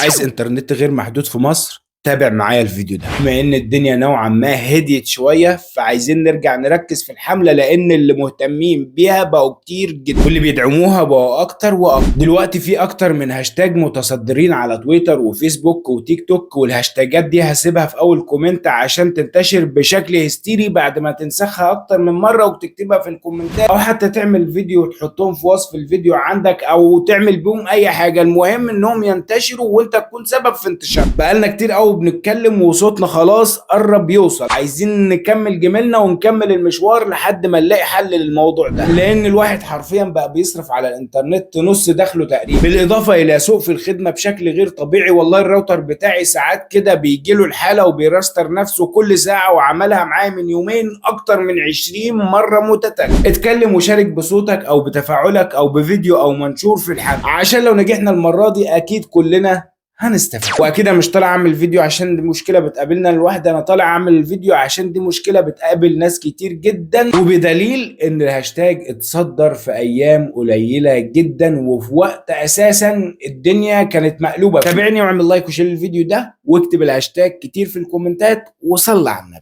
عايز انترنت غير محدود في مصر؟ تابع معايا الفيديو ده. بما ان الدنيا نوعا ما هديت شويه، فعايزين نرجع نركز في الحمله، لان اللي مهتمين بيها بقوا كتير جدا واللي بيدعموها بقوا اكتر واكتر. دلوقتي في اكتر من هاشتاج متصدرين على تويتر وفيسبوك وتيك توك، والهاشتاجات دي هسيبها في اول كومنت عشان تنتشر بشكل هستيري بعد ما تنسخها اكتر من مره وتكتبها في الكومنتات، او حتى تعمل فيديو وتحطهم في وصف الفيديو عندك، او تعمل بيهم اي حاجه. المهم انهم ينتشروا وانت تكون سبب في انتشار. بقالنا كتير قوي بنتكلم وصوتنا خلاص قرب يوصل. عايزين نكمل جميلنا ونكمل المشوار لحد ما نلاقي حل للموضوع ده، لان الواحد حرفيا بقى بيصرف على الانترنت نص دخله تقريبا، بالاضافه الى سوء في الخدمه بشكل غير طبيعي. والله الراوتر بتاعي ساعات كده بيجي له الحاله وبيراستر نفسه كل ساعه، وعملها معايا من يومين اكتر من 20 مره متتاليه. اتكلم وشارك بصوتك او بتفاعلك او بفيديو او منشور في الحمله، عشان لو نجحنا المره دي اكيد كلنا هنستفاد. واكيد أنا مش طالع اعمل فيديو عشان دي مشكله بتقابلنا لوحدي، انا طالع اعمل الفيديو عشان دي مشكله بتقابل ناس كتير جدا، وبدليل ان الهاشتاج اتصدر في ايام قليله جدا وفي وقت اساسا الدنيا كانت مقلوبه. تابعني واعمل لايك وشير الفيديو ده، واكتب الهاشتاج كتير في الكومنتات، وصل على النبي.